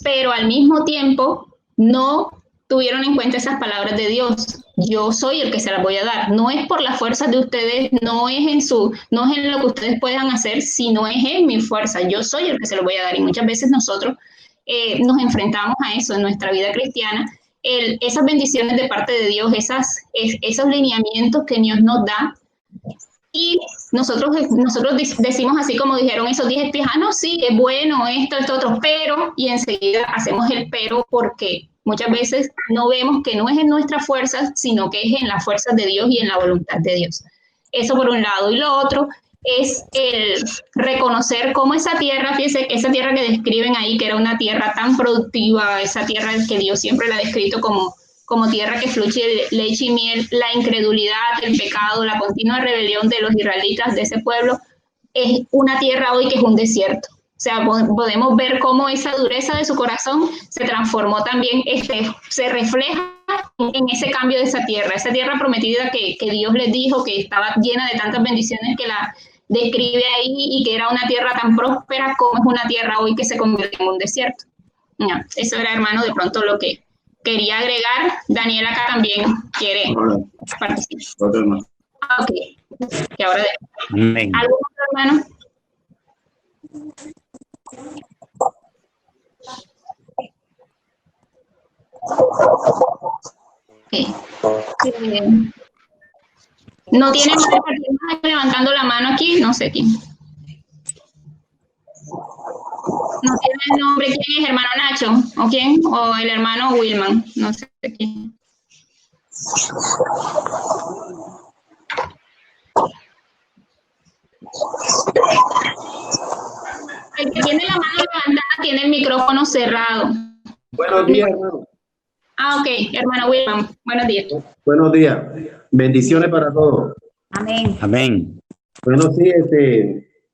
pero al mismo tiempo no tuvieron en cuenta esas palabras de Dios. yo soy el que se las voy a dar. No es por las fuerzas de ustedes, no es en lo que ustedes puedan hacer, sino es en mi fuerza. Yo soy el que se las voy a dar. Y muchas veces nosotros nos enfrentamos a eso en nuestra vida cristiana. Esas bendiciones de parte de Dios, esos lineamientos que Dios nos da. Y nosotros decimos así como dijeron esos 10 espías, no, sí, es bueno, esto, otro, pero, y enseguida hacemos el pero porque muchas veces no vemos que no es en nuestras fuerzas, sino que es en las fuerzas de Dios y en la voluntad de Dios. Eso por un lado. Y lo otro es el reconocer cómo esa tierra, fíjense, esa tierra que describen ahí, que era una tierra tan productiva, esa tierra que Dios siempre la ha descrito como tierra que fluye leche y miel, la incredulidad, el pecado, la continua rebelión de los israelitas, de ese pueblo, es una tierra hoy que es un desierto. O sea, podemos ver cómo esa dureza de su corazón se transformó también, se refleja en ese cambio de esa tierra prometida que Dios les dijo que estaba llena de tantas bendiciones, que la describe ahí, y que era una tierra tan próspera como es una tierra hoy que se convierte en un desierto. No, eso era, hermano, de pronto lo que quería agregar. Daniel acá también quiere participar. Ok, y ahora ¿algo más, hermano? Okay. No tiene levantando la mano aquí, no sé quién. No tiene el nombre, ¿quién es? ¿Hermano Nacho? ¿O quién? ¿O el hermano Wilman? No sé quién. El que tiene la mano levantada tiene el micrófono cerrado. Buenos días, hermano. Ok, hermano Wilman, buenos días. Buenos días. Bendiciones para todos. Amén. Amén. Bueno, sí,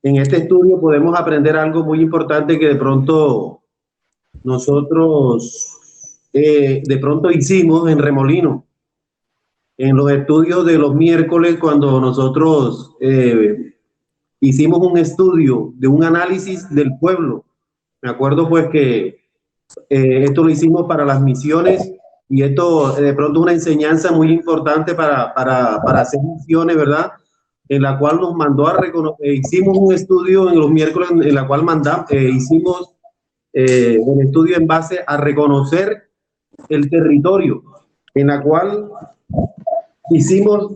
en este estudio podemos aprender algo muy importante que de pronto nosotros de pronto hicimos en Remolino. En los estudios de los miércoles, cuando nosotros hicimos un estudio de un análisis del pueblo. Me acuerdo pues que esto lo hicimos para las misiones, y esto de pronto una enseñanza muy importante para hacer misiones, ¿verdad? En la cual nos mandó a reconocer, hicimos un estudio en los miércoles en la cual hicimos un estudio en base a reconocer el territorio, en la cual hicimos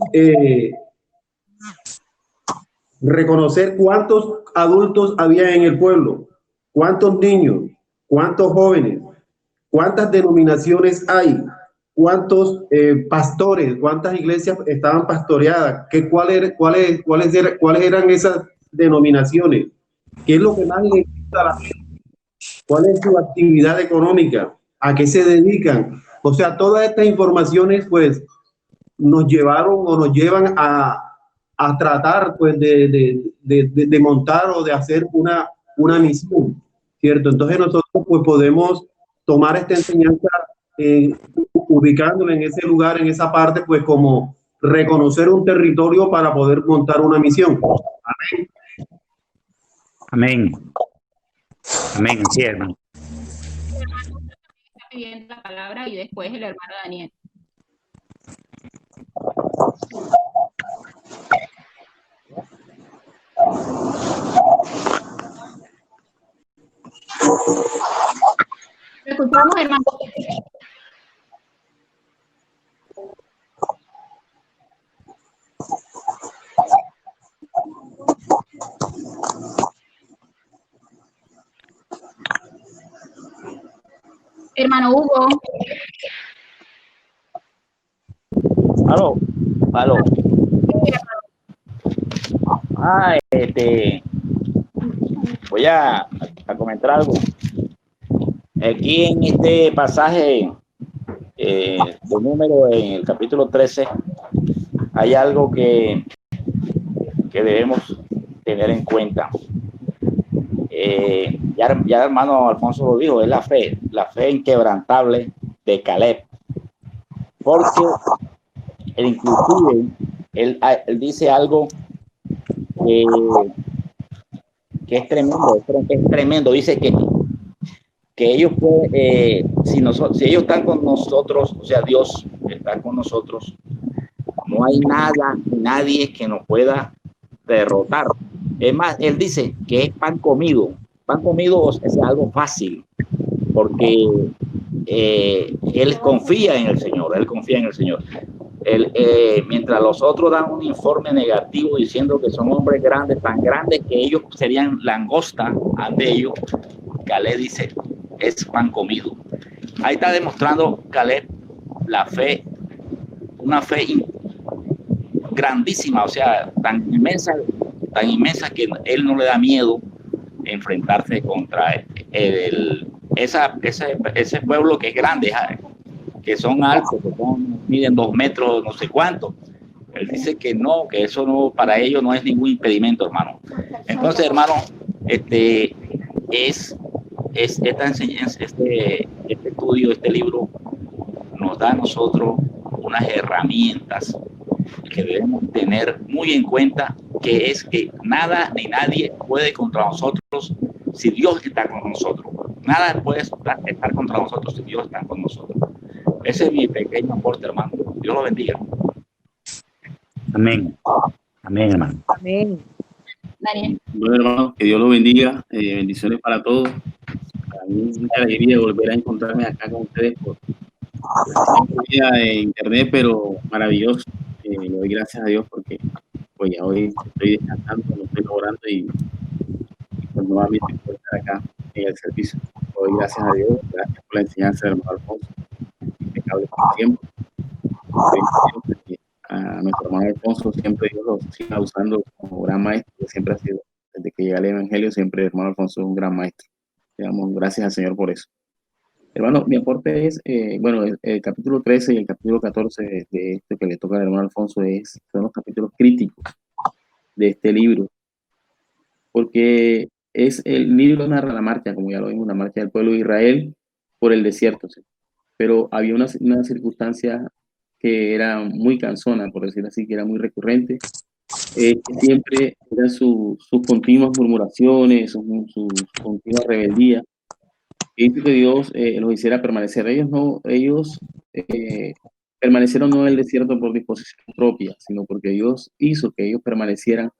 reconocer cuántos adultos había en el pueblo, cuántos niños, cuántos jóvenes, cuántas denominaciones hay, cuántos pastores, cuántas iglesias estaban pastoreadas, cuáles eran esas denominaciones, qué es lo que más le gusta a la gente, cuál es su actividad económica, a qué se dedican. O sea, todas estas informaciones pues nos llevaron o nos llevan a tratar pues de montar o de hacer una misión, ¿cierto? Entonces nosotros pues podemos tomar esta enseñanza ubicándola en ese lugar, en esa parte, pues como reconocer un territorio para poder montar una misión. Amén. Amén. Amén, sí, hermano. Está pidiendo la palabra y después el hermano Daniel. Escuchamos, hermano. Hermano Hugo. Aló. Voy a comentar algo. Aquí en este pasaje de número, en el capítulo 13, hay algo que debemos tener en cuenta. Ya hermano Alfonso lo dijo, es la fe inquebrantable de Caleb. Porque inclusive él dice algo que es tremendo. Dice que ellos si ellos están con nosotros, o sea, Dios está con nosotros, no hay nada, nadie que nos pueda derrotar. Es más, él dice que es pan comido. Pan comido es algo fácil, porque él confía en el Señor, él confía en el Señor. Mientras los otros dan un informe negativo diciendo que son hombres grandes, tan grandes que ellos serían langosta ante ellos, Caleb dice, es pan comido. Ahí está demostrando Caleb la fe, una fe grandísima, o sea, tan inmensa que él no le da miedo enfrentarse contra ese pueblo que es grande, que son altos, que miden 2 metros, no sé cuánto. Él dice que no, que eso no, para ellos no es ningún impedimento, hermano. Entonces, hermano, esta enseñanza, este estudio, este libro, nos da a nosotros unas herramientas que debemos tener muy en cuenta, que es que nada ni nadie puede contra nosotros si Dios está con nosotros. Nada puede estar contra nosotros si Dios está con nosotros. Ese es mi pequeño aporte, hermano. Dios lo bendiga. Amén. Amén, hermano. Amén. Daniel. Bueno, hermano, que Dios lo bendiga. Bendiciones para todos. Para mí es mucha alegría volver a encontrarme acá con ustedes por internet, pero maravilloso. Le doy gracias a Dios porque pues ya hoy estoy descansando, no estoy laborando y pues nuevamente por estar acá en el servicio. Le doy gracias a Dios, gracias por la enseñanza del hermano Alfonso, impecable como siempre. A nuestro hermano Alfonso siempre Dios lo siga usando como gran maestro, que siempre ha sido, desde que llega el Evangelio, siempre el hermano Alfonso es un gran maestro. Le damos gracias al Señor por eso. Hermano, mi aporte es, bueno, el capítulo 13 y el capítulo 14 de este que le toca al hermano Alfonso son los capítulos críticos de este libro, porque el libro narra la marcha, como ya lo vimos, la marcha del pueblo de Israel por el desierto, ¿sí? Pero había una circunstancia que era muy cansona, por decir así, que era muy recurrente, que siempre eran sus continuas murmuraciones, sus continuas rebeldías, y que Dios los hiciera permanecer. Ellos permanecieron no en el desierto por disposición propia, sino porque Dios hizo que ellos permanecieran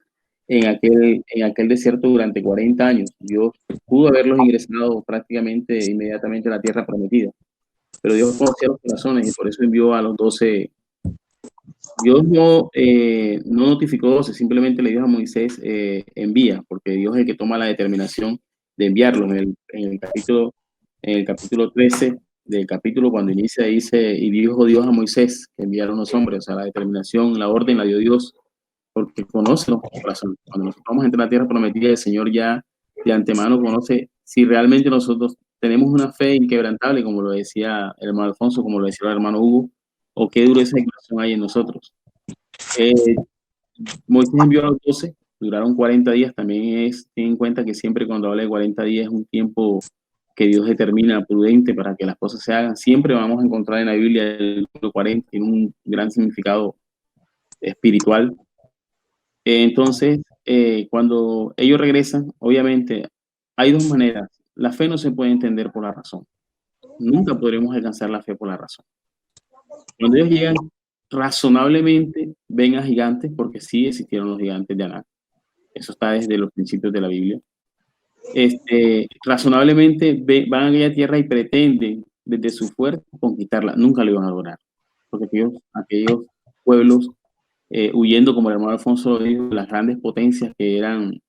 en aquel desierto durante 40 años. Dios pudo haberlos ingresado prácticamente inmediatamente a la tierra prometida, pero Dios conocía los corazones y por eso envió a los 12. Dios no notificó 12, simplemente le dijo a Moisés, envía, porque Dios es el que toma la determinación de enviarlos. En el capítulo 13 del capítulo, cuando inicia, dice, y dijo Dios a Moisés que enviaron los hombres, o sea, la determinación, la orden la dio Dios, porque conoce los corazones. Cuando nosotros vamos a entrar a la tierra prometida, el Señor ya de antemano conoce si realmente nosotros tenemos una fe inquebrantable, como lo decía el hermano Alfonso, como lo decía el hermano Hugo, o qué dureza de corazón hay en nosotros. Moisés envió a los 12, duraron 40 días, también ten en cuenta que siempre cuando habla de 40 días es un tiempo que Dios determina prudente para que las cosas se hagan. Siempre vamos a encontrar en la Biblia el número 40, tiene un gran significado espiritual. Entonces, cuando ellos regresan, obviamente hay dos maneras. La fe no se puede entender por la razón. Nunca podremos alcanzar la fe por la razón. Cuando ellos llegan, razonablemente ven a gigantes, porque sí existieron los gigantes de Anak. Eso está desde los principios de la Biblia. Razonablemente van a aquella tierra y pretenden desde su fuerza conquistarla. Nunca lo iban a lograr, porque aquellos pueblos, huyendo, como el hermano Alfonso lo dijo, las grandes potencias que eran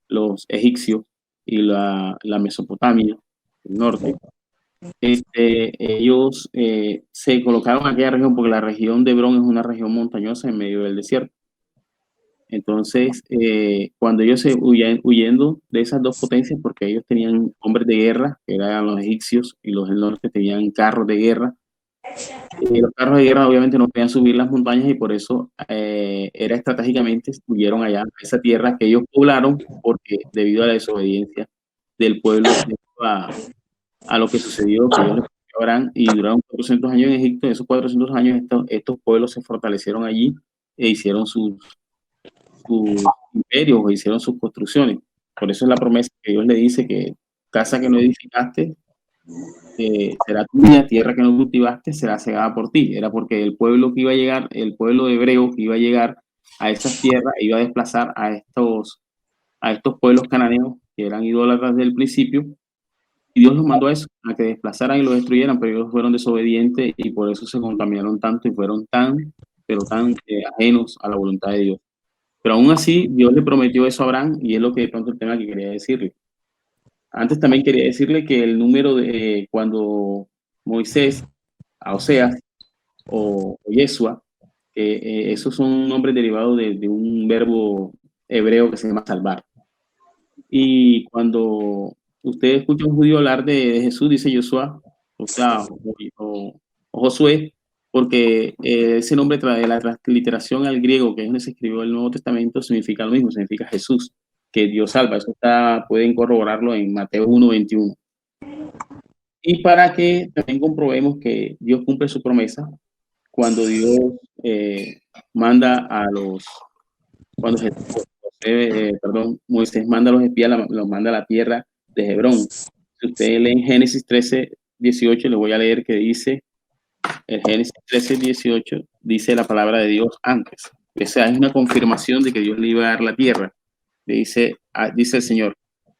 los egipcios y la Mesopotamia, el norte, ellos se colocaron en aquella región porque la región de Hebrón es una región montañosa en medio del desierto. Entonces, cuando ellos se huyendo de esas dos potencias, porque ellos tenían hombres de guerra, que eran los egipcios, y los del norte tenían carros de guerra, los carros de guerra obviamente no podían subir las montañas y por eso era estratégicamente huyeron allá a esa tierra que ellos poblaron, porque debido a la desobediencia del pueblo a lo que sucedió, que ellos les Abraham, y duraron 400 años en Egipto. En esos 400 años estos pueblos se fortalecieron allí e hicieron sus imperios o hicieron sus construcciones. Por eso es la promesa que Dios le dice que casa que no edificaste, será tuya, tierra que no cultivaste será cegada por ti. Era porque el pueblo que iba a llegar, el pueblo hebreo que iba a llegar a esas tierras, iba a desplazar a estos pueblos cananeos que eran idólatras desde el principio, y Dios los mandó a eso, a que desplazaran y los destruyeran, pero ellos fueron desobedientes y por eso se contaminaron tanto y fueron pero tan ajenos a la voluntad de Dios. Pero aún así, Dios le prometió eso a Abraham y es lo que de pronto el tema que quería decirle. Antes también quería decirle que el número de cuando Moisés, a Oseas o Yeshua, que esos son nombres derivados de un verbo hebreo que se llama salvar. Y cuando usted escucha a un judío hablar de Jesús, dice Joshua, o sea, o Josué, porque ese nombre trae la transliteración al griego, que es donde se escribió el Nuevo Testamento, significa lo mismo, significa Jesús, que Dios salva. Eso pueden corroborarlo en Mateo 1:21. Y para que también comprobemos que Dios cumple su promesa, cuando Dios manda Moisés manda a los espías, los manda a la tierra de Hebrón. Si usted lee en Génesis 13:18, le voy a leer que dice, en Génesis 13:18, dice la palabra de Dios antes. Esa es una confirmación de que Dios le iba a dar la tierra. Dice el Señor,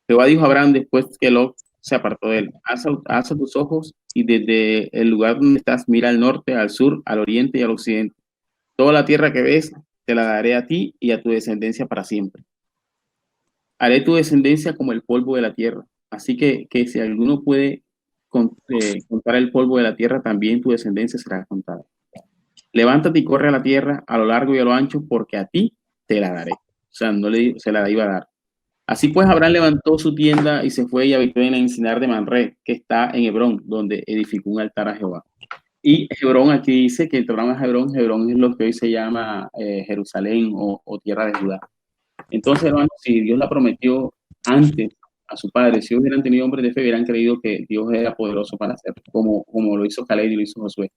Jehová dijo a Abraham después que Lot se apartó de él, alza tus ojos y desde el lugar donde estás mira al norte, al sur, al oriente y al occidente. Toda la tierra que ves te la daré a ti y a tu descendencia para siempre. Haré tu descendencia como el polvo de la tierra. Así que si alguno puede contar el polvo de la tierra, también tu descendencia será contada. Levántate y corre a la tierra, a lo largo y a lo ancho, porque a ti te la daré. O sea, no se la iba a dar. Así pues, Abraham levantó su tienda y se fue y habitó en el encinar de Manré, que está en Hebrón, donde edificó un altar a Jehová. Y Hebrón, aquí dice que el programa es Hebrón es lo que hoy se llama Jerusalén o tierra de Judá. Entonces, hermanos, si Dios la prometió antes a su padre, si hubieran tenido hombres de fe, hubieran creído que Dios era poderoso para hacerlo, como lo hizo Caleb y lo hizo Josué.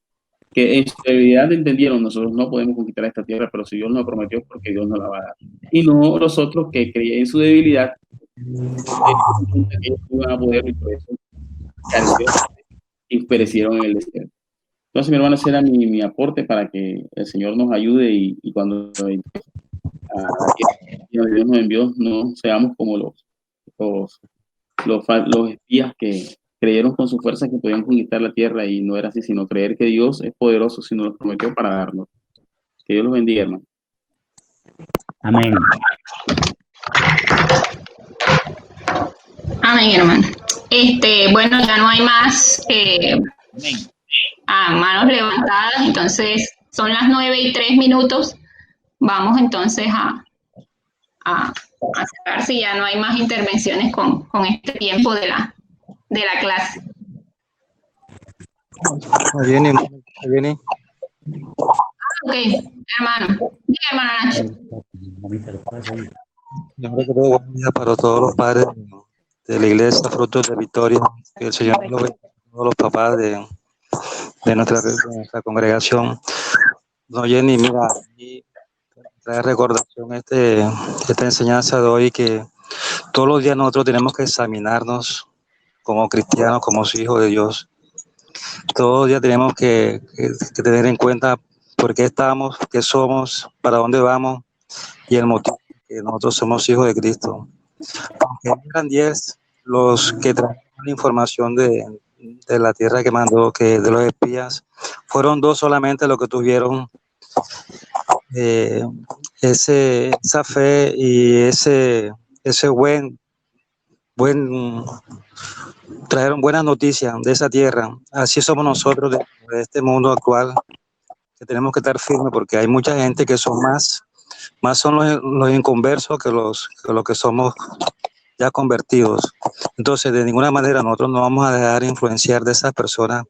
Que en su debilidad entendieron, nosotros no podemos conquistar esta tierra, pero si Dios nos prometió es porque Dios nos la va a dar. Y no los otros que creían en su debilidad, que ellos iban a poder y por eso y perecieron en el desierto. Entonces, mi hermano, ese era mi aporte para que el Señor nos ayude y cuando Dios nos envió, no seamos como los espías que creyeron con su fuerza que podían conquistar la tierra y no era así, sino creer que Dios es poderoso si nos lo prometió para darnos. Que Dios los bendiga, hermano. Amén. Amén, hermano. Bueno, ya no hay más manos levantadas, entonces son las 9:03. Vamos entonces a cerrar si ya no hay más intervenciones con este tiempo de la clase. Ahí viene. Ok, hermano. Diga, hermano Nacho. Yo creo que buen día para todos los padres de la iglesia, Frutos de Victoria. Que el Señor lo bendiga a todos los papás de nuestra congregación. No, Jenny, mira, y trae recordación esta enseñanza de hoy, que todos los días nosotros tenemos que examinarnos como cristianos, como hijos de Dios. Todos los días tenemos que tener en cuenta por qué estamos, qué somos, para dónde vamos y el motivo que nosotros somos hijos de Cristo. Aunque eran 10 los que trajeron la información de la tierra que mandó, que de los espías, fueron 2 solamente los que tuvieron esa fe y ese trajeron buenas noticias de esa tierra. Así somos nosotros de este mundo actual, que tenemos que estar firmes, porque hay mucha gente que son más son los inconversos que los que somos ya convertidos. Entonces, de ninguna manera nosotros no vamos a dejar influenciar de esas personas.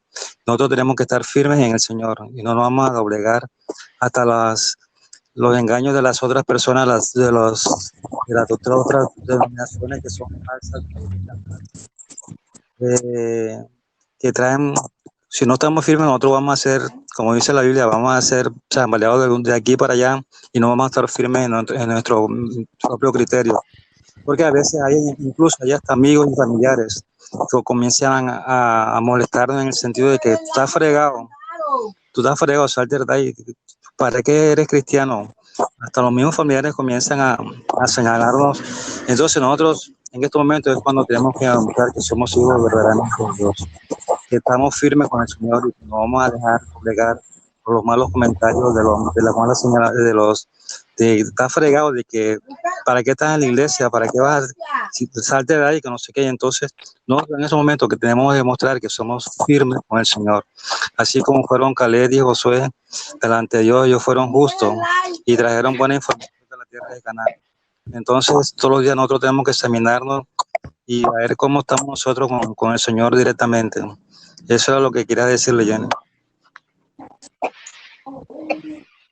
Nosotros tenemos que estar firmes en el Señor y no nos vamos a doblegar hasta los engaños de las otras personas, de las otras denominaciones que son falsas, que traen. Si no estamos firmes, nosotros vamos a ser, como dice la Biblia, vamos a ser chambaleados de aquí para allá y no vamos a estar firmes en nuestro propio criterio. Porque a veces incluso hay hasta amigos y familiares comienzan a molestarnos en el sentido de que tú estás fregado, salte de ahí, ¿para qué eres cristiano? Hasta los mismos familiares comienzan a señalarnos. Entonces nosotros en estos momentos es cuando tenemos que demostrar que somos hijos verdaderamente de Dios, que estamos firmes con el Señor y que no vamos a dejar doblegar por los malos comentarios de las malas señales de estar fregado, de que ¿para qué estás en la iglesia? ¿Para qué vas? Si salte de ahí, que no sé qué. Entonces, nosotros en ese momento que tenemos que demostrar que somos firmes con el Señor, así como fueron Caleb y Josué delante de Dios, ellos fueron justos y trajeron buena información de la tierra de Canaán. Entonces, todos los días nosotros tenemos que examinarnos y a ver cómo estamos nosotros con el Señor directamente. Eso era lo que quería decirle, Jenny.